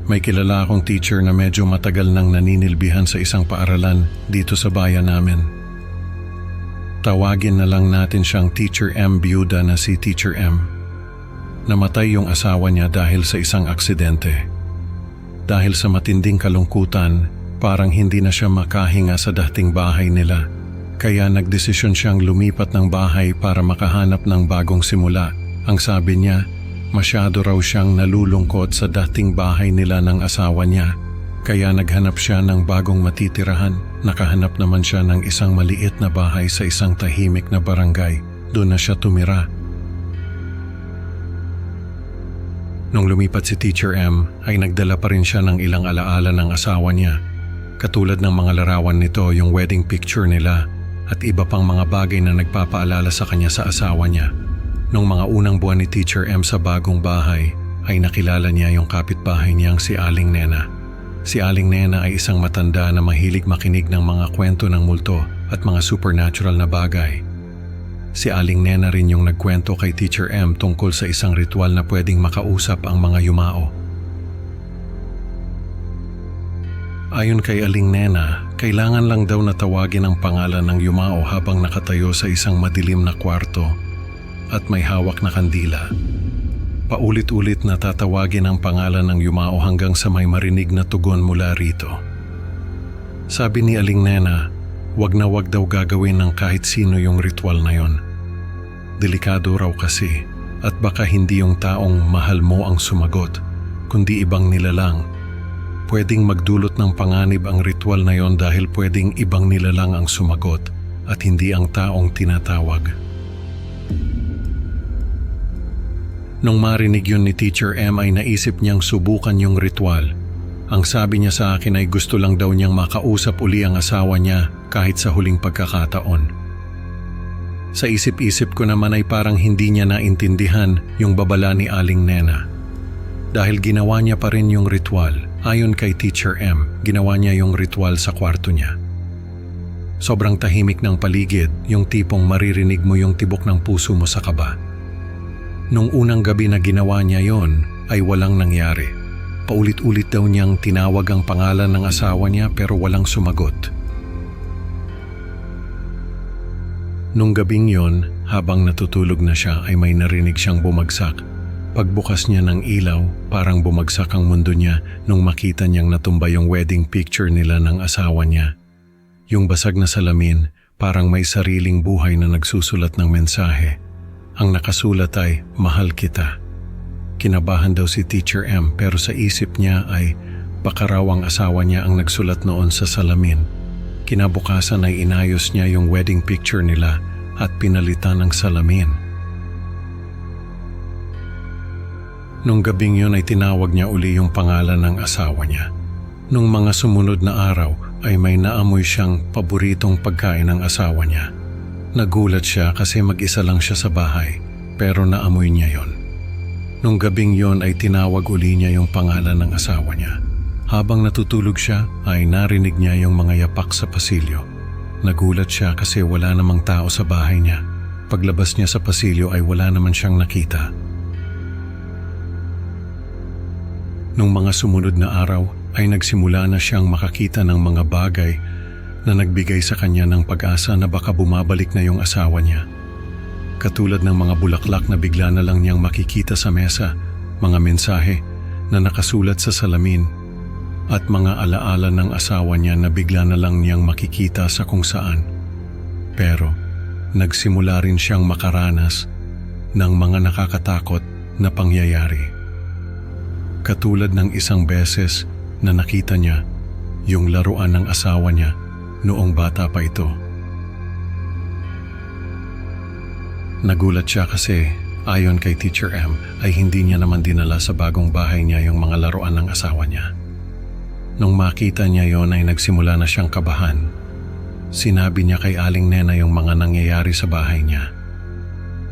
May kilala akong teacher na medyo matagal nang naninilbihan sa isang paaralan dito sa bayan namin. Tawagin na lang natin siyang Teacher M, biyuda na si Teacher M. Namatay yung asawa niya dahil sa isang aksidente. Dahil sa matinding kalungkutan, parang hindi na siya makahinga sa dating bahay nila. Kaya nagdesisyon siyang lumipat ng bahay para makahanap ng bagong simula. Ang sabi niya, masyado raw siyang nalulungkot sa dating bahay nila ng asawa niya. Kaya naghanap siya ng bagong matitirahan. Nakahanap naman siya ng isang maliit na bahay sa isang tahimik na barangay. Doon na siya tumira. Nung lumipat si Teacher M, ay nagdala pa rin siya ng ilang alaala ng asawa niya. Katulad ng mga larawan nito, yung wedding picture nila at iba pang mga bagay na nagpapaalala sa kanya sa asawa niya. Nung mga unang buwan ni Teacher M sa bagong bahay, ay nakilala niya yung kapitbahay niyang si Aling Nena. Si Aling Nena ay isang matanda na mahilig makinig ng mga kwento ng multo at mga supernatural na bagay. Si Aling Nena rin yung nagkwento kay Teacher M tungkol sa isang ritual na pwedeng makausap ang mga yumao. Ayon kay Aling Nena, kailangan lang daw na tawagin ang pangalan ng yumao habang nakatayo sa isang madilim na kwarto at may hawak na kandila. Paulit-ulit na tatawagin ang pangalan ng yumao hanggang sa may marinig na tugon mula rito. Sabi ni Aling Nena, wag na wag daw gagawin ng kahit sino yung ritual na yon. Delikado raw kasi at baka hindi yung taong mahal mo ang sumagot, kundi ibang nilalang. Pwedeng magdulot ng panganib ang ritual na yon dahil pwedeng ibang nilalang ang sumagot at hindi ang taong tinatawag. Nung marinig yun ni Teacher M ay naisip niyang subukan yung ritual. Ang sabi niya sa akin ay gusto lang daw niyang makausap uli ang asawa niya kahit sa huling pagkakataon. Sa isip-isip ko naman ay parang hindi niya naintindihan yung babala ni Aling Nena. Dahil ginawa niya pa rin yung ritual, ayon kay Teacher M, ginawa niya yung ritual sa kwarto niya. Sobrang tahimik ng paligid, yung tipong maririnig mo yung tibok ng puso mo sa kaba. Nung unang gabi na ginawa niya yon, ay walang nangyari. Paulit-ulit daw niyang tinawag ang pangalan ng asawa niya pero walang sumagot. Nung gabing yon, habang natutulog na siya ay may narinig siyang bumagsak. Pagbukas niya ng ilaw, parang bumagsak ang mundo niya nung makita niyang natumba yung wedding picture nila ng asawa niya. Yung basag na salamin, parang may sariling buhay na nagsusulat ng mensahe. Ang nakasulat ay, mahal kita. Kinabahan daw si Teacher M pero sa isip niya ay baka raw ang asawa niya ang nagsulat noon sa salamin. Kinabukasan ay inayos niya yung wedding picture nila at pinalitan ng salamin. Nung gabing yun ay tinawag niya uli yung pangalan ng asawa niya. Nung mga sumunod na araw ay may naamoy siyang paboritong pagkain ng asawa niya. Nagulat siya kasi mag-isa lang siya sa bahay pero naamoy niya yon. Nung gabing yon ay tinawag uli niya yung pangalan ng asawa niya. Habang natutulog siya ay narinig niya yung mga yapak sa pasilyo. Nagulat siya kasi wala namang tao sa bahay niya. Paglabas niya sa pasilyo ay wala naman siyang nakita. Nung mga sumunod na araw ay nagsimula na siyang makakita ng mga bagay na nagbigay sa kanya ng pag-asa na baka bumabalik na yung asawa niya. Katulad ng mga bulaklak na bigla na lang niyang makikita sa mesa, mga mensahe na nakasulat sa salamin, at mga alaala ng asawa niya na bigla na lang niyang makikita sa kung saan. Pero nagsimula rin siyang makaranas ng mga nakakatakot na pangyayari. Katulad ng isang beses na nakita niya yung laruan ng asawa niya noong bata pa ito. Nagulat siya kasi ayon kay Teacher M ay hindi niya naman dinala sa bagong bahay niya yung mga laruan ng asawa niya. Nung makita niya yon ay nagsimula na siyang kabahan. Sinabi niya kay Aling Nena yung mga nangyayari sa bahay niya.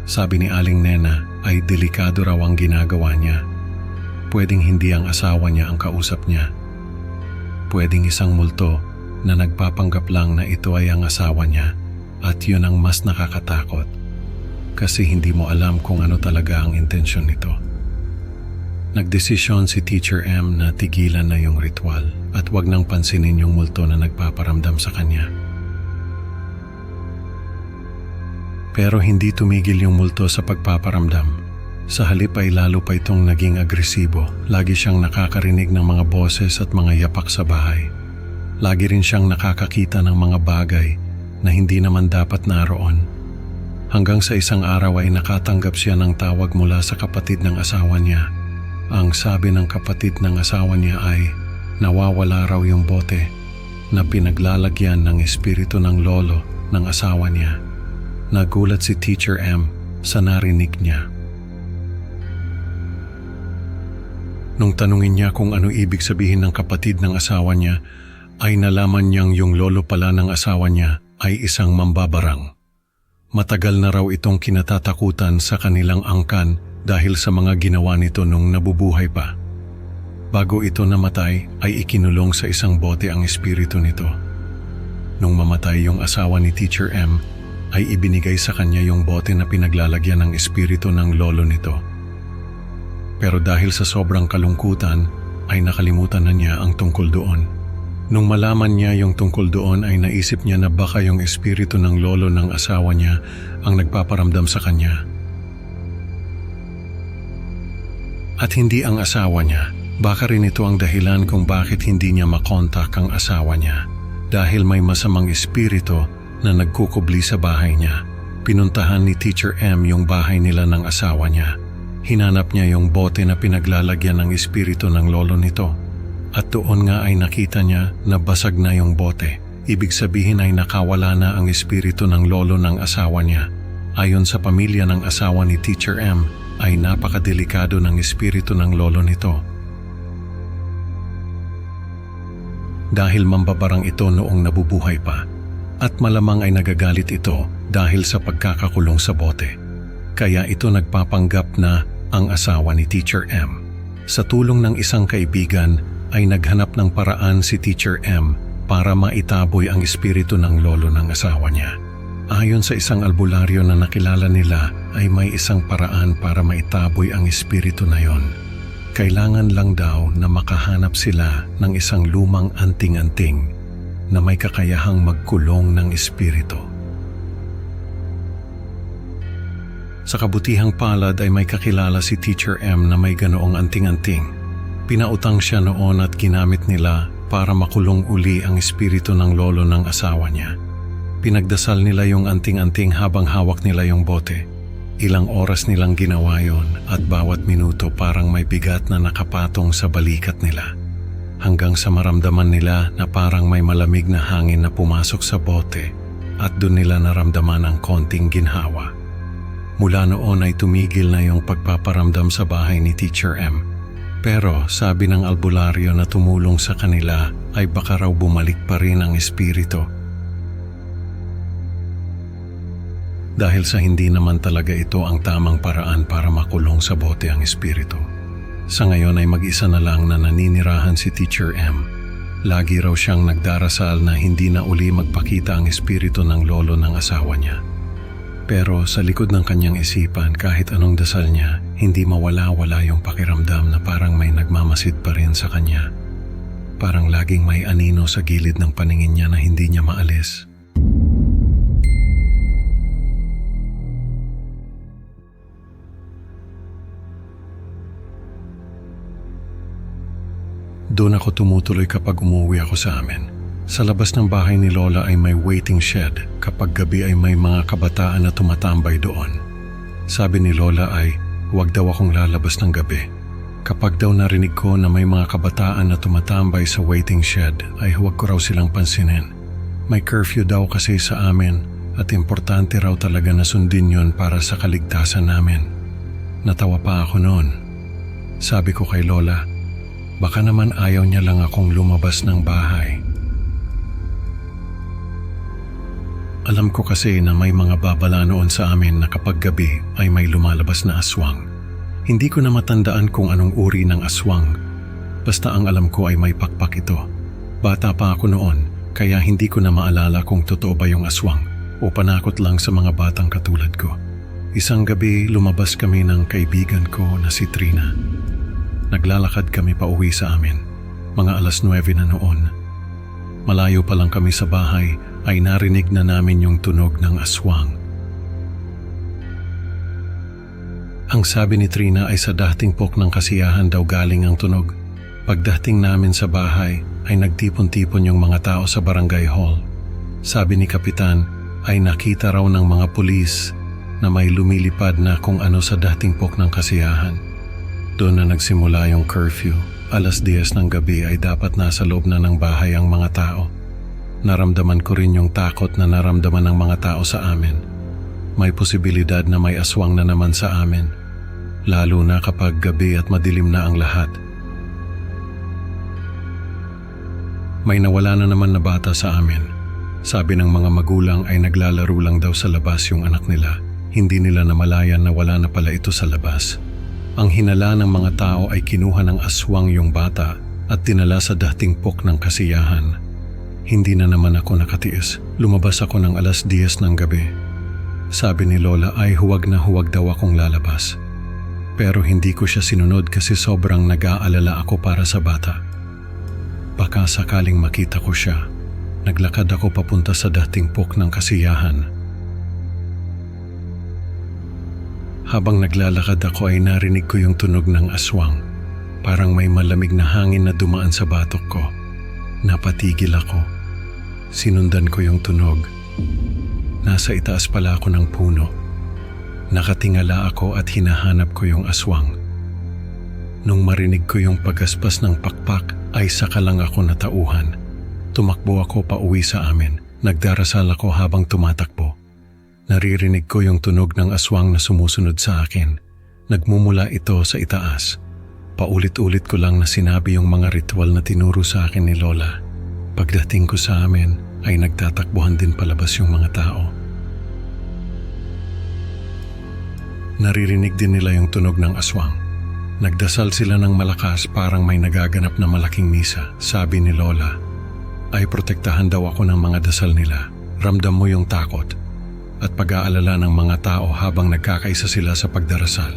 Sabi ni Aling Nena ay delikado raw ang ginagawa niya. Pwedeng hindi ang asawa niya ang kausap niya. Pwedeng isang multo na nagpapanggap lang na ito ay ang asawa niya at yun ang mas nakakatakot kasi hindi mo alam kung ano talaga ang intensyon nito. Nagdesisyon si Teacher M na tigilan na yung ritual at wag nang pansinin yung multo na nagpaparamdam sa kanya. Pero hindi tumigil yung multo sa pagpaparamdam. Sa halip ay lalo pa itong naging agresibo. Lagi siyang nakakarinig ng mga boses at mga yapak sa bahay. Lagi rin siyang nakakakita ng mga bagay na hindi naman dapat naroon. Hanggang sa isang araw ay nakatanggap siya ng tawag mula sa kapatid ng asawa niya. Ang sabi ng kapatid ng asawa niya ay nawawala raw yung bote na pinaglalagyan ng espiritu ng lolo ng asawa niya. Nagulat si Teacher M sa narinig niya. Nung tanungin niya kung ano ibig sabihin ng kapatid ng asawa niya, ay nalaman niyang yung lolo pala ng asawa niya ay isang mambabarang. Matagal na raw itong kinatatakutan sa kanilang angkan dahil sa mga ginawa nito nung nabubuhay pa. Bago ito namatay ay ikinulong sa isang bote ang espiritu nito. Nung mamatay yung asawa ni Teacher M, ay ibinigay sa kanya yung bote na pinaglalagyan ng espiritu ng lolo nito. Pero dahil sa sobrang kalungkutan, ay nakalimutan na niya ang tungkol doon. Nung malaman niya yung tungkol doon ay naisip niya na baka yung espiritu ng lolo ng asawa niya ang nagpaparamdam sa kanya. At hindi ang asawa niya, baka rin ito ang dahilan kung bakit hindi niya makontak ang asawa niya. Dahil may masamang espiritu na nagkukubli sa bahay niya. Pinuntahan ni Teacher M yung bahay nila ng asawa niya. Hinanap niya yung bote na pinaglalagyan ng espiritu ng lolo nito. At doon nga ay nakita niya na basag na yung bote. Ibig sabihin ay nakawala na ang espiritu ng lolo ng asawa niya. Ayon sa pamilya ng asawa ni Teacher M, ay napakadelikado ng espiritu ng lolo nito. Dahil mambabarang ito noong nabubuhay pa. At malamang ay nagagalit ito dahil sa pagkakakulong sa bote. Kaya ito nagpapanggap na ang asawa ni Teacher M. Sa tulong ng isang kaibigan ay naghanap ng paraan si Teacher M para maitaboy ang espiritu ng lolo ng asawa niya. Ayon sa isang albularyo na nakilala nila ay may isang paraan para maitaboy ang espiritu na yon. Kailangan lang daw na makahanap sila ng isang lumang anting-anting na may kakayahang magkulong ng espiritu. Sa kabutihang palad ay may kakilala si Teacher M na may ganoong anting-anting. Pinautang siya noon at ginamit nila para makulong uli ang espiritu ng lolo ng asawa niya. Pinagdasal nila yung anting-anting habang hawak nila yung bote. Ilang oras nilang ginawa yon at bawat minuto parang may bigat na nakapatong sa balikat nila. Hanggang sa maramdaman nila na parang may malamig na hangin na pumasok sa bote at doon nila naramdaman ang konting ginhawa. Mula noon ay tumigil na yung pagpaparamdam sa bahay ni Teacher M. Pero sabi ng albularyo na tumulong sa kanila ay baka raw bumalik pa rin ang espiritu. Dahil sa hindi naman talaga ito ang tamang paraan para makulong sa bote ang espiritu. Sa ngayon ay mag-isa na lang na naninirahan si Teacher M. Lagi raw siyang nagdarasal na hindi na uli magpakita ang espiritu ng lolo ng asawa niya. Pero sa likod ng kanyang isipan, kahit anong dasal niya, hindi mawala-wala yung pakiramdam na parang may nagmamasid pa rin sa kanya. Parang laging may anino sa gilid ng paningin niya na hindi niya maalis. Doon ako tumutuloy kapag umuwi ako sa amin. Sa labas ng bahay ni Lola ay may waiting shed kapag gabi ay may mga kabataan na tumatambay doon. Sabi ni Lola ay huwag daw akong lalabas ng gabi. Kapag daw narinig ko na may mga kabataan na tumatambay sa waiting shed ay huwag ko raw silang pansinin. May curfew daw kasi sa amin at importante raw talaga na sundin yun para sa kaligtasan namin. Natawa pa ako noon. Sabi ko kay Lola, baka naman ayaw niya lang akong lumabas ng bahay. Alam ko kasi na may mga babala noon sa amin na kapag gabi ay may lumalabas na aswang. Hindi ko na matandaan kung anong uri ng aswang. Basta ang alam ko ay may pakpak ito. Bata pa ako noon, kaya hindi ko na maalala kung totoo ba yung aswang o panakot lang sa mga batang katulad ko. Isang gabi lumabas kami ng kaibigan ko na si Trina. Naglalakad kami pa uwi sa amin. Mga 9:00 na noon. Malayo pa lang kami sa bahay ay narinig na namin yung tunog ng aswang. Ang sabi ni Trina ay sa dating pok ng kasiyahan daw galing ang tunog. Pagdating namin sa bahay ay nagtipon-tipon yung mga tao sa barangay hall. Sabi ni Kapitan ay nakita raw ng mga pulis na may lumilipad na kung ano sa dating pok ng kasiyahan. Doon na nagsimula yung curfew. 10:00 ng gabi ay dapat nasa loob na ng bahay ang mga tao. Naramdaman ko rin yung takot na naramdaman ng mga tao sa amin. May posibilidad na may aswang na naman sa amin, lalo na kapag gabi at madilim na ang lahat. May nawala na naman na bata sa amin. Sabi ng mga magulang ay naglalaro lang daw sa labas yung anak nila. Hindi nila namalayan na wala na pala ito sa labas. Ang hinala ng mga tao ay kinuha ng aswang yung bata at dinala sa dating pok ng kasiyahan. Hindi na naman ako nakatiis. Lumabas ako ng 10:00 ng gabi. Sabi ni Lola ay huwag na huwag daw akong lalabas. Pero hindi ko siya sinunod kasi sobrang nag-aalala ako para sa bata. Baka sakaling makita ko siya. Naglakad ako papunta sa dating pok ng kasiyahan. Habang naglalakad ako ay narinig ko yung tunog ng aswang. Parang may malamig na hangin na dumaan sa batok ko. Napatigil ako. Sinundan ko yung tunog. Nasa itaas pala ako ng puno. Nakatingala ako at hinahanap ko yung aswang. Nung marinig ko yung pagaspas ng pakpak ay saka lang ako natauhan. Tumakbo ako pa uwi sa amin. Nagdarasal ako habang tumatakbo. Naririnig ko yung tunog ng aswang na sumusunod sa akin. Nagmumula ito sa itaas. Paulit-ulit ko lang na sinabi yung mga ritual na tinuro sa akin ni Lola. Pagdating ko sa amin ay nagtatakbuhan din palabas yung mga tao. Naririnig din nila yung tunog ng aswang. Nagdasal sila ng malakas parang may nagaganap na malaking misa. Sabi ni Lola, ay protektahan daw ako ng mga dasal nila. Ramdam mo yung takot at pag-aalala ng mga tao habang nagkakaisa sila sa pagdarasal.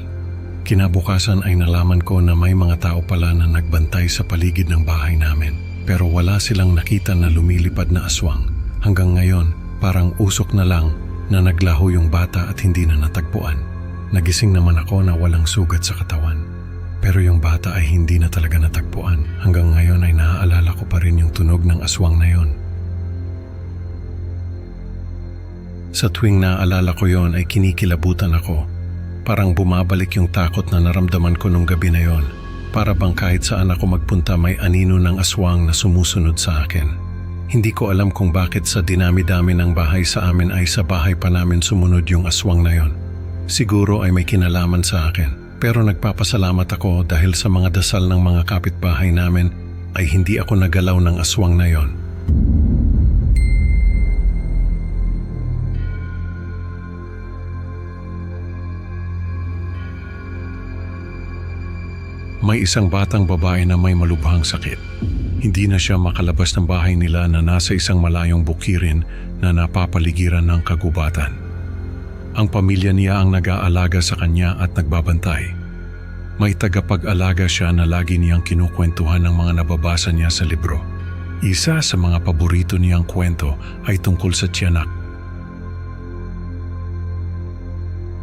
Kinabukasan ay nalaman ko na may mga tao pala na nagbantay sa paligid ng bahay namin. Pero wala silang nakita na lumilipad na aswang. Hanggang ngayon, parang usok na lang na naglaho yung bata at hindi na natagpuan. Nagising naman ako na walang sugat sa katawan. Pero yung bata ay hindi na talaga natagpuan. Hanggang ngayon ay naaalala ko pa rin yung tunog ng aswang na yon. Sa tuwing naaalala ko yon ay kinikilabutan ako. Parang bumabalik yung takot na naramdaman ko nung gabi na yon. Para bang kahit saan ako magpunta may anino ng aswang na sumusunod sa akin. Hindi ko alam kung bakit sa dinami-dami ng bahay sa amin ay sa bahay pa namin sumunod yung aswang na yon. Siguro ay may kinalaman sa akin. Pero nagpapasalamat ako dahil sa mga dasal ng mga kapitbahay namin ay hindi ako nagalaw ng aswang na yon. May isang batang babae na may malubhang sakit. Hindi na siya makalabas ng bahay nila na nasa isang malayong bukirin na napapaligiran ng kagubatan. Ang pamilya niya ang nag-aalaga sa kanya at nagbabantay. May tagapag-alaga siya na lagi niyang kinukwentuhan ng mga nababasa niya sa libro. Isa sa mga paborito niyang kwento ay tungkol sa tiyanak.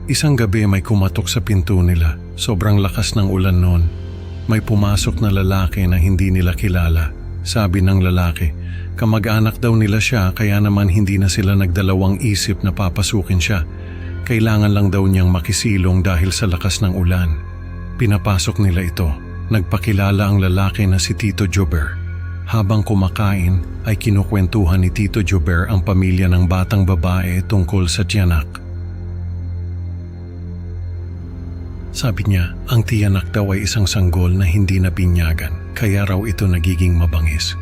Isang gabi may kumatok sa pinto nila. Sobrang lakas ng ulan noon. May pumasok na lalaki na hindi nila kilala. Sabi ng lalaki, kamag-anak daw nila siya kaya naman hindi na sila nagdalawang isip na papasukin siya. Kailangan lang daw niyang makisilong dahil sa lakas ng ulan. Pinapasok nila ito. Nagpakilala ang lalaki na si Tito Jober. Habang kumakain ay kinukwentuhan ni Tito Jober ang pamilya ng batang babae tungkol sa tiyanak. Sabi niya, ang tiyanak daw ay isang sanggol na hindi napinyagan, kaya raw ito nagiging mabangis.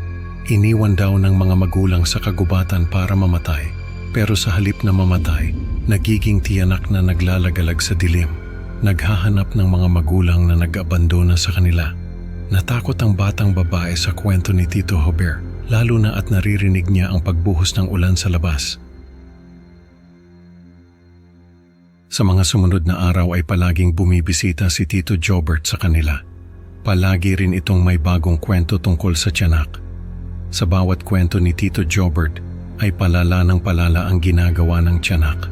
Iniwan daw ng mga magulang sa kagubatan para mamatay, pero sa halip na mamatay, nagiging tiyanak na naglalagalag sa dilim. Naghahanap ng mga magulang na nag-abandona sa kanila. Natakot ang batang babae sa kwento ni Tito Jober, lalo na at naririnig niya ang pagbuhos ng ulan sa labas. Sa mga sumunod na araw ay palaging bumibisita si Tito Jobert sa kanila. palagi rin itong may bagong kwento tungkol sa tiyanak. Sa bawat kwento ni Tito Jobert ay palala ng palala ang ginagawa ng tiyanak.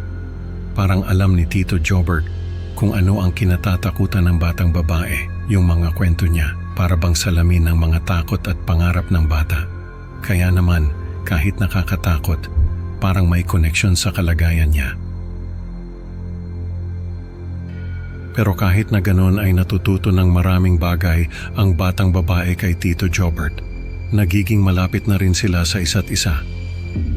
Parang alam ni Tito Jobert kung ano ang kinatatakutan ng batang babae, yung mga kwento niya para bang salamin ng mga takot at pangarap ng bata. Kaya naman, kahit nakakatakot, parang may koneksyon sa kalagayan niya. Pero kahit na ganoon ay natututo ng maraming bagay ang batang babae kay Tito Jobert. Nagiging malapit na rin sila sa isa't isa.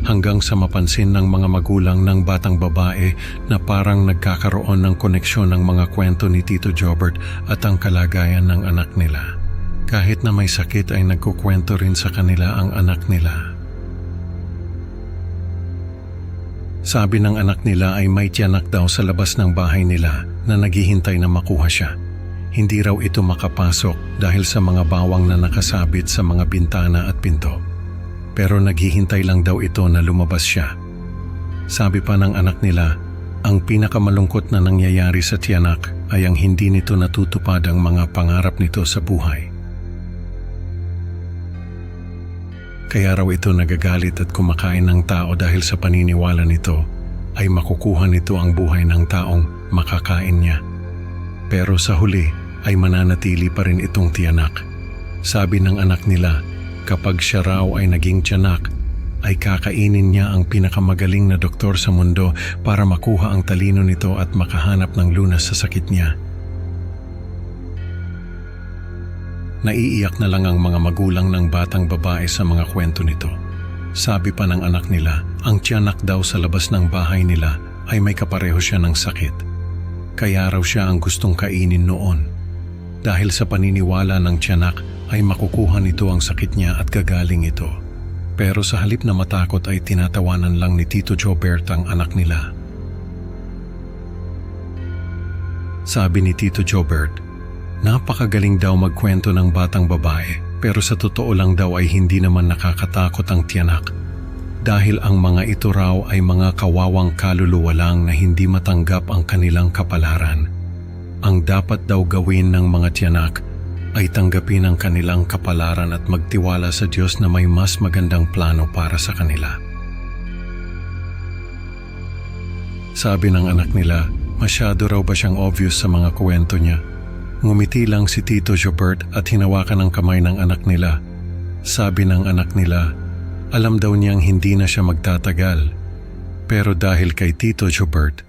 Hanggang sa mapansin ng mga magulang ng batang babae na parang nagkakaroon ng koneksyon ng mga kwento ni Tito Jobert at ang kalagayan ng anak nila. Kahit na may sakit ay nagkukwento rin sa kanila ang anak nila. Sabi ng anak nila ay may tiyanak daw sa labas ng bahay nila na naghihintay na makuha siya. Hindi raw ito makapasok dahil sa mga bawang na nakasabit sa mga bintana at pinto. Pero naghihintay lang daw ito na lumabas siya. Sabi pa ng anak nila, ang pinakamalungkot na nangyayari sa tiyanak ay ang hindi nito natutupad ang mga pangarap nito sa buhay. Kaya raw ito nagagalit at kumakain ng tao dahil sa paniniwala nito ay makukuha nito ang buhay ng taong makakain niya. Pero sa huli ay mananatili pa rin itong tiyanak. Sabi ng anak nila, kapag siya raw ay naging tiyanak, ay kakainin niya ang pinakamagaling na doktor sa mundo para makuha ang talino nito at makahanap ng lunas sa sakit niya. Naiiyak na lang ang mga magulang ng batang babae sa mga kwento nito. Sabi pa ng anak nila, ang tiyanak daw sa labas ng bahay nila ay may kapareho siya ng sakit. Kaya raw siya ang gustong kainin noon. Dahil sa paniniwala ng tiyanak ay makukuha nito ang sakit niya at gagaling ito. Pero sa halip na matakot ay tinatawanan lang ni Tito Jobert ang anak nila. Sabi ni Tito Jobert, napakagaling daw magkwento ng batang babae pero sa totoo lang daw ay hindi naman nakakatakot ang tiyanak. Dahil ang mga ito raw ay mga kawawang kaluluwa lang na hindi matanggap ang kanilang kapalaran. Ang dapat daw gawin ng mga tiyanak ay tanggapin ang kanilang kapalaran at magtiwala sa Diyos na may mas magandang plano para sa kanila. Sabi ng anak nila, masyado raw ba siyang obvious sa mga kwento niya? Ngumiti lang si Tito Jobert at hinawakan ang kamay ng anak nila. Sabi ng anak nila, alam daw niyang hindi na siya magtatagal. Pero dahil kay Tito Jobert,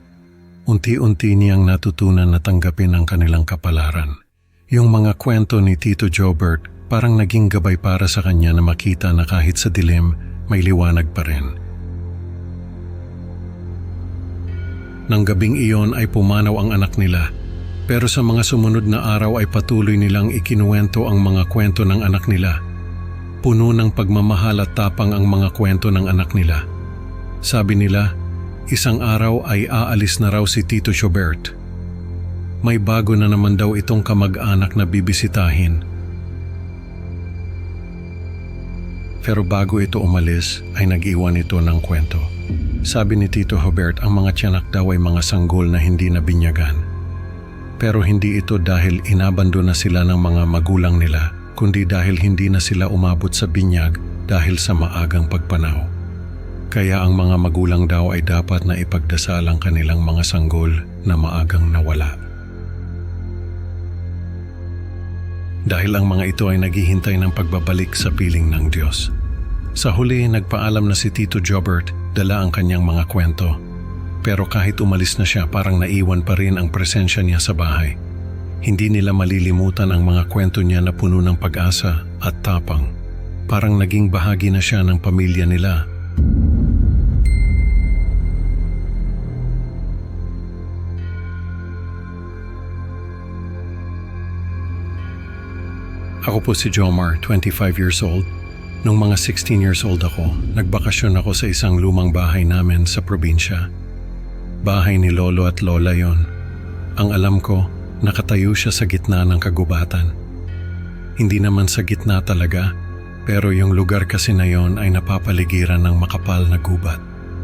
unti-unti niyang natutunan na tanggapin ang kanilang kapalaran. Yung mga kwento ni Tito Jobert parang naging gabay para sa kanya na makita na kahit sa dilim, may liwanag pa rin. Nang gabing iyon ay pumanaw ang anak nila. Pero sa mga sumunod na araw ay patuloy nilang ikinuwento ang mga kwento ng anak nila. Puno ng pagmamahal at tapang ang mga kwento ng anak nila. Sabi nila, isang araw ay aalis na raw si Tito Jobert. May bago na naman daw itong kamag-anak na bibisitahin. Pero bago ito umalis ay nag-iwan ito ng kwento. Sabi ni Tito Jobert ang mga tiyanak daw ay mga sanggol na hindi nabinyagan. Pero hindi ito dahil inabando na sila ng mga magulang nila, kundi dahil hindi na sila umabot sa binyag dahil sa maagang pagpanaw. Kaya ang mga magulang daw ay dapat na ipagdasal ang kanilang mga sanggol na maagang nawala. Dahil ang mga ito ay naghihintay ng pagbabalik sa piling ng Diyos. Sa huli, nagpaalam na si Tito Jobert, dala ang kanyang mga kwento. Pero kahit umalis na siya, parang naiwan pa rin ang presensya niya sa bahay. Hindi nila malilimutan ang mga kwento niya na puno ng pag-asa at tapang. Parang naging bahagi na siya ng pamilya nila. Ako po si Jomar, 25 years old. Nung mga 16 years old ako, nagbakasyon ako sa isang lumang bahay namin sa probinsya. Bahay ni Lolo at Lola yon. Ang alam ko, nakatayo siya sa gitna ng kagubatan. Hindi naman sa gitna talaga, pero yung lugar kasi na yon ay napapaligiran ng makapal na gubat.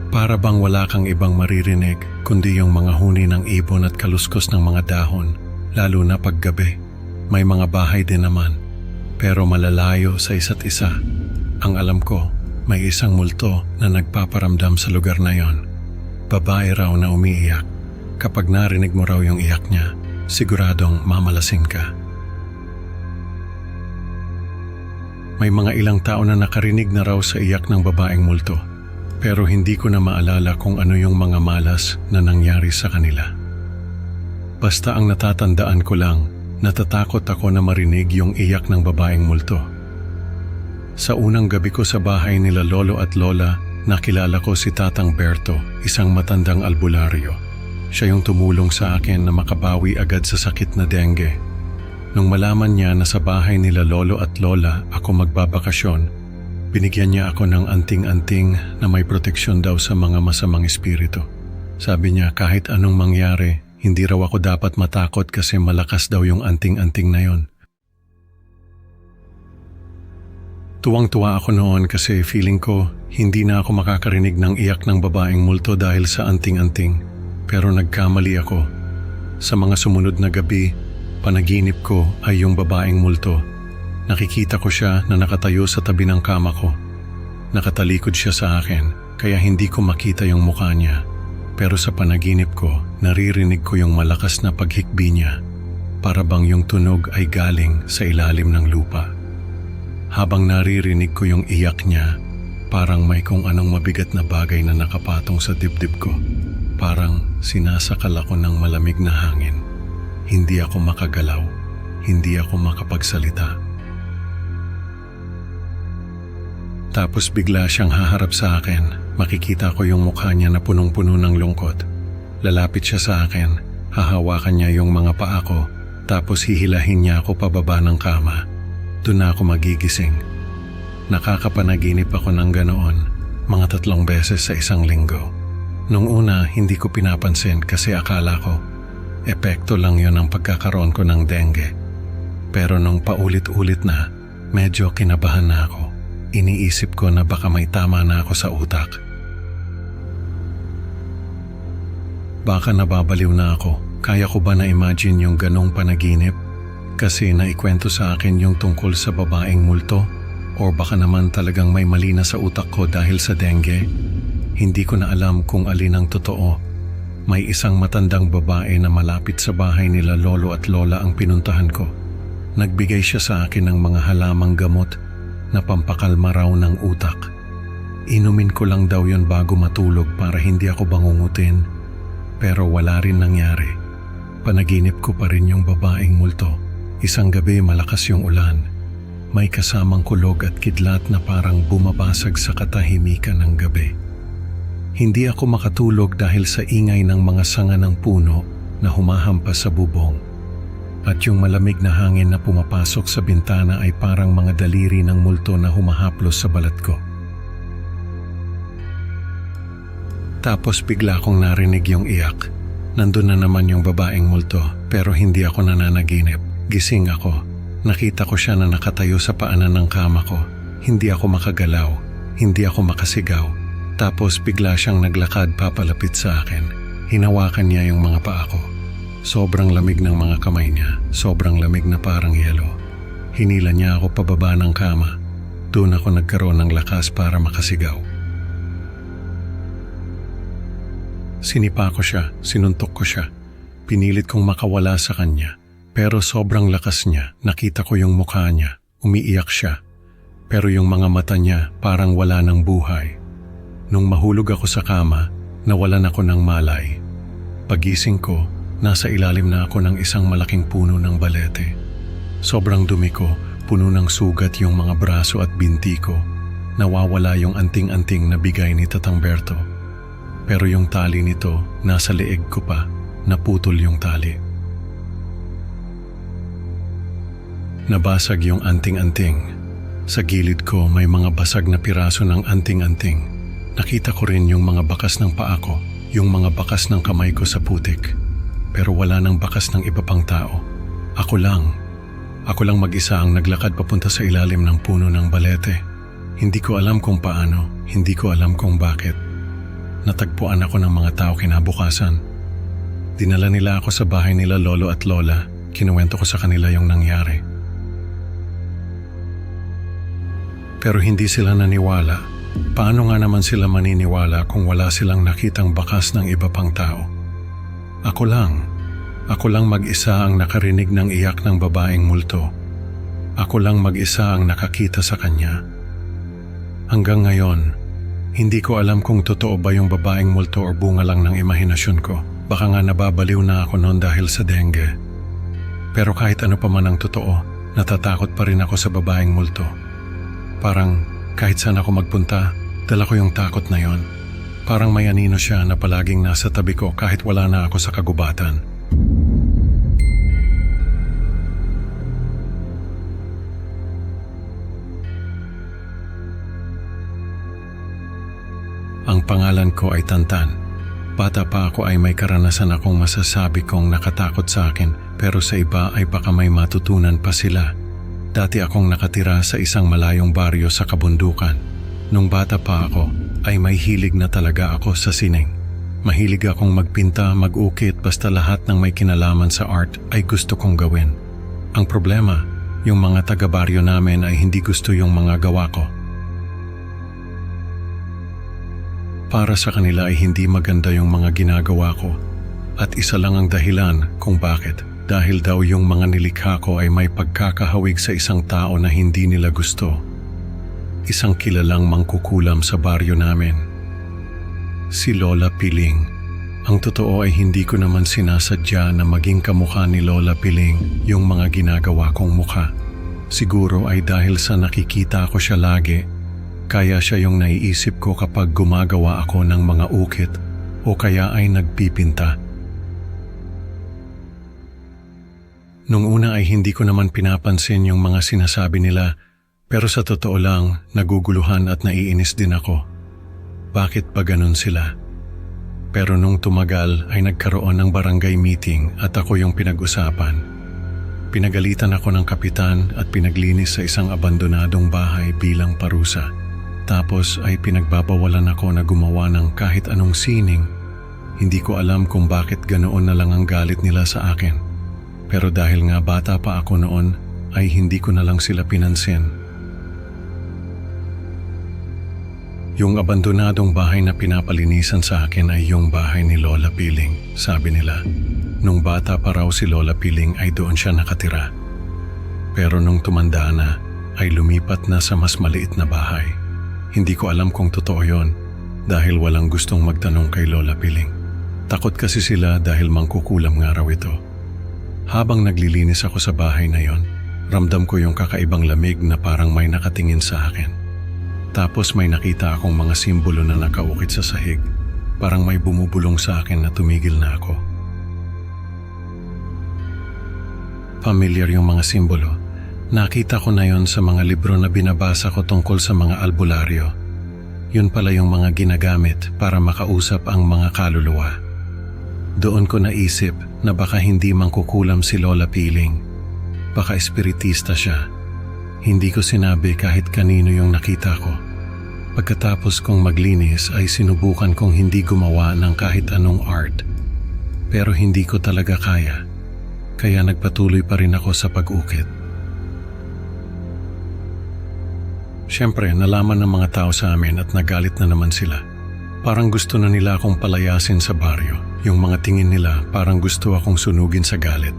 Para bang wala kang ibang maririnig, kundi yung mga huni ng ibon at kaluskos ng mga dahon, lalo na paggabi. May mga bahay din naman, pero malalayo sa isa't isa. Ang alam ko, may isang multo na nagpaparamdam sa lugar na yon. Babae raw na umiiyak. Kapag narinig mo raw yung iyak niya, siguradong mamalasing ka. May mga ilang tao na nakarinig na raw sa iyak ng babaeng multo, pero hindi ko na maalala kung ano yung mga malas na nangyari sa kanila. Basta ang natatandaan ko lang, natatakot ako na marinig yung iyak ng babaeng multo. Sa unang gabi ko sa bahay nila lolo at lola, nakilala ko si Tatang Berto, isang matandang albularyo. Siya yung tumulong sa akin na makabawi agad sa sakit na dengue. Nung malaman niya na sa bahay nila lolo at lola ako magbabakasyon, binigyan niya ako ng anting-anting na may proteksyon daw sa mga masamang espiritu. Sabi niya kahit anong mangyari, hindi raw ako dapat matakot kasi malakas daw yung anting-anting na yon. Tuwang-tuwa ako noon kasi feeling ko hindi na ako makakarinig ng iyak ng babaeng multo dahil sa anting-anting. Pero nagkamali ako. Sa mga sumunod na gabi, panaginip ko ay yung babaeng multo. Nakikita ko siya na nakatayo sa tabi ng kama ko. Nakatalikod siya sa akin, kaya hindi ko makita yung mukha niya. Pero sa panaginip ko, naririnig ko yung malakas na paghikbi niya. Para bang yung tunog ay galing sa ilalim ng lupa. Habang naririnig ko yung iyak niya, parang may kung anong mabigat na bagay na nakapatong sa dibdib ko. Parang sinasakal ako ng malamig na hangin. Hindi ako makagalaw, hindi ako makapagsalita. Tapos bigla siyang haharap sa akin. Makikita ko yung mukha niya na punong-puno ng lungkot. Lalapit siya sa akin, hahawakan niya yung mga paa ko, tapos hihilahin niya ako pababa ng kama. Doon na ako magigising. Nakakapanaginip ako ng ganoon, mga 3 beses sa isang linggo. Nung una, hindi ko pinapansin kasi akala ko, epekto lang yon ng pagkakaroon ko ng dengue. Pero nung paulit-ulit na, medyo kinabahan na ako. Iniisip ko na baka may tama na ako sa utak. Baka nababaliw na ako. Kaya ko ba na-imagine yung ganong panaginip? Kasi naikwento sa akin yung tungkol sa babaeng multo? O baka naman talagang may mali na sa utak ko dahil sa dengue? Hindi ko na alam kung alin ang totoo. May isang matandang babae na malapit sa bahay nila lolo at lola ang pinuntahan ko. Nagbigay siya sa akin ng mga halamang gamot na pampakalma raw ng utak. Inumin ko lang daw yon bago matulog para hindi ako bangungutin. Pero wala rin nangyari. Panaginip ko pa rin yung babaeng multo. Isang gabi malakas yung ulan. May kasamang kulog at kidlat na parang bumabasag sa katahimikan ng gabi. Hindi ako makatulog dahil sa ingay ng mga sanga ng puno na humahampas sa bubong. At yung malamig na hangin na pumapasok sa bintana ay parang mga daliri ng multo na humahaplos sa balat ko. Tapos bigla kong narinig yung iyak. Nandun na naman yung babaeng multo pero hindi ako nananaginip. Gising ako. Nakita ko siya na nakatayo sa paanan ng kama ko. Hindi ako makagalaw. Hindi ako makasigaw. Tapos bigla siyang naglakad papalapit sa akin. Hinawakan niya yung mga paa ko. Sobrang lamig ng mga kamay niya. Sobrang lamig na parang yelo. Hinila niya ako pababa ng kama. Doon ako nagkaroon ng lakas para makasigaw. Sinipa ko siya. Sinuntok ko siya. Pinilit kong makawala sa kanya. Pero sobrang lakas niya, nakita ko yung mukha niya, umiiyak siya. Pero yung mga mata niya parang wala ng buhay. Nung mahulog ako sa kama, nawalan ako ng malay. Pagising ko, nasa ilalim na ako ng isang malaking puno ng balete. Sobrang dumi ko, puno ng sugat yung mga braso at binti ko. Nawawala yung anting-anting na bigay ni Tatang Berto. Pero yung tali nito, nasa leeg ko pa, naputol yung tali. Nabasag yung anting-anting. Sa gilid ko may mga basag na piraso ng anting-anting. Nakita ko rin yung mga bakas ng paa ko, yung mga bakas ng kamay ko sa putik. Pero wala nang bakas ng iba pang tao. Ako lang mag-isa ang naglakad papunta sa ilalim ng puno ng balete. Hindi ko alam kung paano, hindi ko alam kung bakit. Natagpuan ako ng mga tao kinabukasan. Dinala nila ako sa bahay nila lolo at lola. Kinuwento ko sa kanila yung nangyari. Pero hindi sila naniwala. Paano nga naman sila maniniwala kung wala silang nakitang bakas ng iba pang tao? Ako lang mag-isa ang nakarinig ng iyak ng babaeng multo. Ako lang mag-isa ang nakakita sa kanya. Hanggang ngayon, hindi ko alam kung totoo ba yung babaeng multo o bunga lang ng imahinasyon ko. Baka nga nababaliw na ako noon dahil sa dengue. Pero kahit ano pa man ang totoo, natatakot pa rin ako sa babaeng multo. Parang kahit saan ako magpunta, dala ko yung takot na yon. Parang may anino siya na palaging nasa tabi ko kahit wala na ako sa kagubatan. Ang pangalan ko ay Tantan. Bata pa ako ay may karanasan akong masasabi kong nakatakot sa akin, pero sa iba ay baka may matutunan pa sila. Dati akong nakatira sa isang malayong baryo sa kabundukan. Nung bata pa ako, ay may hilig na talaga ako sa sining. Mahilig akong magpinta, mag-ukit, basta lahat ng may kinalaman sa art ay gusto kong gawin. Ang problema, yung mga taga-baryo namin ay hindi gusto yung mga gawa ko. Para sa kanila ay hindi maganda yung mga ginagawa ko. At isa lang ang dahilan kung bakit. Dahil daw yung mga nilikha ko ay may pagkakahawig sa isang tao na hindi nila gusto. Isang kilalang mangkukulam sa baryo namin. Si Lola Piling. Ang totoo ay hindi ko naman sinasadya na maging kamukha ni Lola Piling yung mga ginagawa kong mukha. Siguro ay dahil sa nakikita ko siya lagi, kaya siya yung naiisip ko kapag gumagawa ako ng mga ukit o kaya ay nagpipinta. Nung una ay hindi ko naman pinapansin yung mga sinasabi nila, pero sa totoo lang, naguguluhan at naiinis din ako. Bakit ba ganun sila? Pero nung tumagal ay nagkaroon ng barangay meeting at ako yung pinag-usapan. Pinagalitan ako ng kapitan at pinaglinis sa isang abandonadong bahay bilang parusa. Tapos ay pinagbabawalan ako na gumawa ng kahit anong sining. Hindi ko alam kung bakit ganoon na lang ang galit nila sa akin. Pero dahil nga bata pa ako noon, ay hindi ko na lang sila pinansin. Yung abandonadong bahay na pinapalinisan sa akin ay yung bahay ni Lola Piling, sabi nila. Nung bata pa raw si Lola Piling ay doon siya nakatira. Pero nung tumanda na, ay lumipat na sa mas maliit na bahay. Hindi ko alam kung totoo yon dahil walang gustong magtanong kay Lola Piling. Takot kasi sila dahil mangkukulam nga raw ito. Habang naglilinis ako sa bahay na yon, ramdam ko yung kakaibang lamig na parang may nakatingin sa akin. Tapos may nakita akong mga simbolo na nakaukit sa sahig. Parang may bumubulong sa akin na tumigil na ako. Familiar yung mga simbolo. Nakita ko na yon sa mga libro na binabasa ko tungkol sa mga albularyo. Yun pala yung mga ginagamit para makausap ang mga kaluluwa. Doon ko naisip na baka hindi mangkukulam si Lola Piling. Baka espiritista siya. Hindi ko sinabi kahit kanino yung nakita ko. Pagkatapos kong maglinis ay sinubukan kong hindi gumawa ng kahit anong art. Pero hindi ko talaga kaya. Kaya nagpatuloy pa rin ako sa pag-ukit. Siyempre, nalaman ng mga tao sa amin at nagalit na naman sila. Parang gusto na nila akong palayasin sa baryo. Yung mga tingin nila parang gusto akong sunugin sa galit.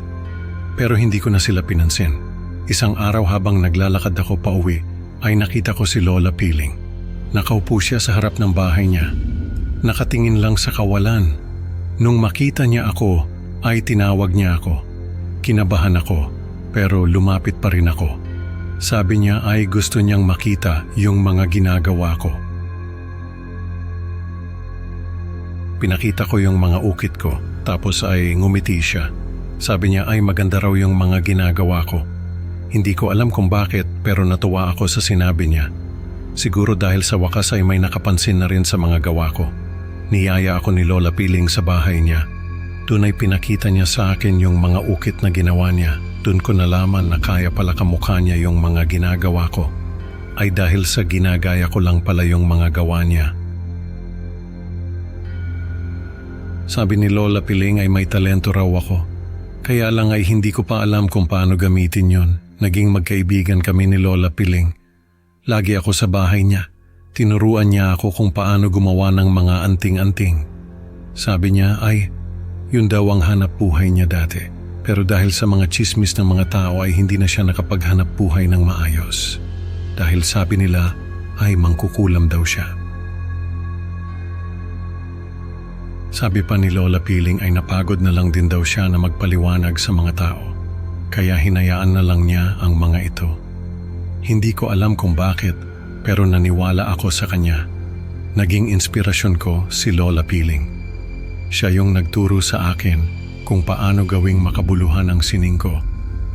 Pero hindi ko na sila pinansin. Isang araw habang naglalakad ako pauwi, ay nakita ko si Lola Piling. Nakaupo siya sa harap ng bahay niya. Nakatingin lang sa kawalan. Nung makita niya ako, ay tinawag niya ako. Kinabahan ako, pero lumapit pa rin ako. Sabi niya ay gusto niyang makita yung mga ginagawa ko. Pinakita ko yung mga ukit ko, tapos ay ngumiti siya. Sabi niya ay maganda raw yung mga ginagawa ko. Hindi ko alam kung bakit, pero natuwa ako sa sinabi niya. Siguro dahil sa wakas ay may nakapansin na rin sa mga gawa ko. Niyaya ako ni Lola Piling sa bahay niya. Doon ay pinakita niya sa akin yung mga ukit na ginawa niya. Doon ko nalaman na kaya pala kamukha niya yung mga ginagawa ko. Ay dahil sa ginagaya ko lang pala yung mga gawa niya. Sabi ni Lola Piling ay may talento raw ako. Kaya lang ay hindi ko pa alam kung paano gamitin yon. Naging magkaibigan kami ni Lola Piling. Lagi ako sa bahay niya. Tinuruan niya ako kung paano gumawa ng mga anting-anting. Sabi niya ay yun daw ang hanap buhay niya dati. Pero dahil sa mga chismis ng mga tao ay hindi na siya nakapaghanap buhay ng maayos. Dahil sabi nila ay mangkukulam daw siya. Sabi pa ni Lola Piling ay napagod na lang din daw siya na magpaliwanag sa mga tao. Kaya hinayaan na lang niya ang mga ito. Hindi ko alam kung bakit, pero naniwala ako sa kanya. Naging inspirasyon ko si Lola Piling. Siya yung nagturo sa akin kung paano gawing makabuluhan ang sining ko.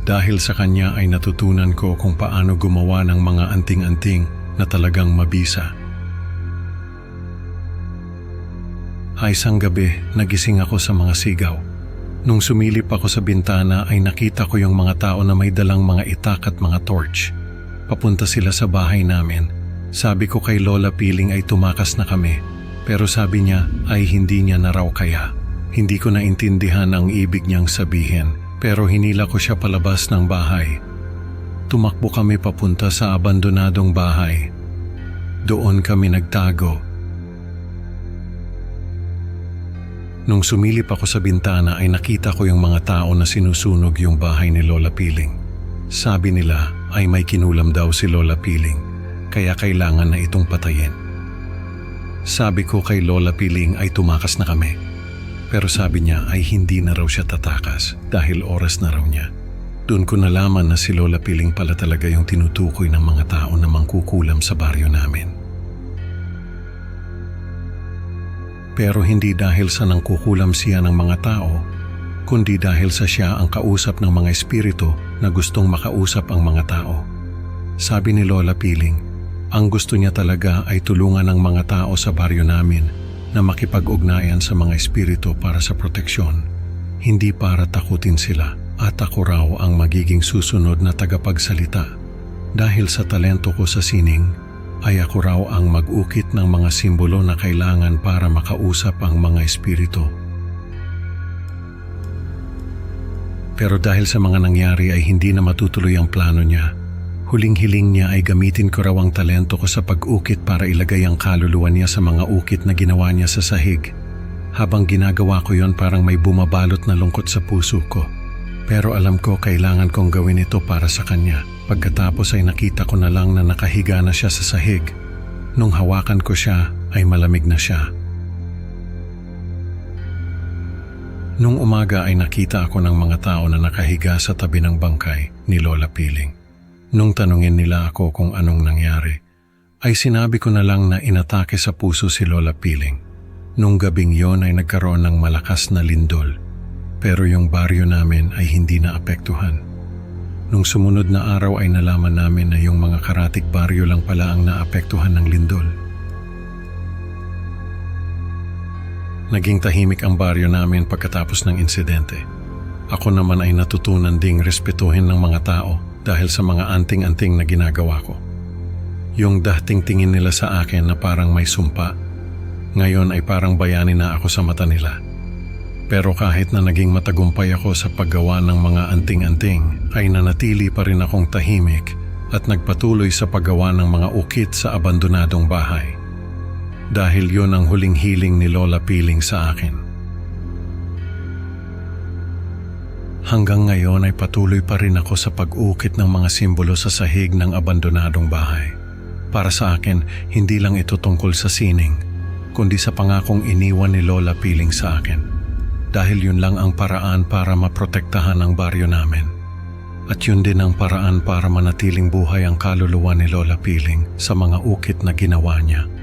Dahil sa kanya ay natutunan ko kung paano gumawa ng mga anting-anting na talagang mabisa. Isang gabi, nagising ako sa mga sigaw. Nung sumilip ako sa bintana ay nakita ko yung mga tao na may dalang mga itak at mga torch. Papunta sila sa bahay namin. Sabi ko kay Lola Piling ay tumakas na kami. Pero sabi niya ay hindi niya na raw kaya. Hindi ko naintindihan ang ibig niyang sabihin. Pero hinila ko siya palabas ng bahay. Tumakbo kami papunta sa abandonadong bahay. Doon kami nagtago. Nung sumilip ako sa bintana ay nakita ko yung mga tao na sinusunog yung bahay ni Lola Piling. Sabi nila ay may kinulam daw si Lola Piling, kaya kailangan na itong patayin. Sabi ko kay Lola Piling ay tumakas na kami. Pero sabi niya ay hindi na raw siya tatakas dahil oras na raw niya. Doon ko nalaman na si Lola Piling pala talaga yung tinutukoy ng mga tao na mangkukulam sa baryo namin. Pero hindi dahil sa nangkukulam siya ng mga tao, kundi dahil sa siya ang kausap ng mga espiritu na gustong makausap ang mga tao. Sabi ni Lola Piling, ang gusto niya talaga ay tulungan ng mga tao sa baryo namin na makipag-ugnayan sa mga espiritu para sa proteksyon, hindi para takutin sila. At ako raw ang magiging susunod na tagapagsalita. Dahil sa talento ko sa sining, ay ako raw ang mag-ukit ng mga simbolo na kailangan para makausap ang mga espiritu. Pero dahil sa mga nangyari ay hindi na matutuloy ang plano niya. Huling-hiling niya ay gamitin ko raw ang talento ko sa pag-ukit para ilagay ang kaluluwa niya sa mga ukit na ginawa niya sa sahig. Habang ginagawa ko yon parang may bumabalot na lungkot sa puso ko. Pero alam ko kailangan kong gawin ito para sa kanya. Pagkatapos ay nakita ko na lang na nakahiga na siya sa sahig. Nung hawakan ko siya ay malamig na siya. Nung umaga ay nakita ako ng mga tao na nakahiga sa tabi ng bangkay ni Lola Piling. Nung tanungin nila ako kung anong nangyari, ay sinabi ko na lang na inatake sa puso si Lola Piling. Nung gabing yon ay nagkaroon ng malakas na lindol. Pero yung baryo namin ay hindi na apektuhan. Nung sumunod na araw ay nalaman namin na yung mga karatig baryo lang pala ang naapektuhan ng lindol. Naging tahimik ang baryo namin pagkatapos ng insidente. Ako naman ay natutunan ding respetuhin ng mga tao dahil sa mga anting-anting na ginagawa ko. Yung dating tingin nila sa akin na parang may sumpa, ngayon ay parang bayani na ako sa mata nila. Pero kahit na naging matagumpay ako sa paggawa ng mga anting-anting, ay nanatili pa rin akong tahimik at nagpatuloy sa paggawa ng mga ukit sa abandonadong bahay. Dahil yon ang huling hiling ni Lola Piling sa akin. Hanggang ngayon ay patuloy pa rin ako sa pag-ukit ng mga simbolo sa sahig ng abandonadong bahay. Para sa akin, hindi lang ito tungkol sa sining, kundi sa pangakong iniwan ni Lola Piling sa akin. Dahil yun lang ang paraan para maprotektahan ang baryo namin. At yun din ang paraan para manatiling buhay ang kaluluwa ni Lola Piling sa mga ukit na ginawa niya.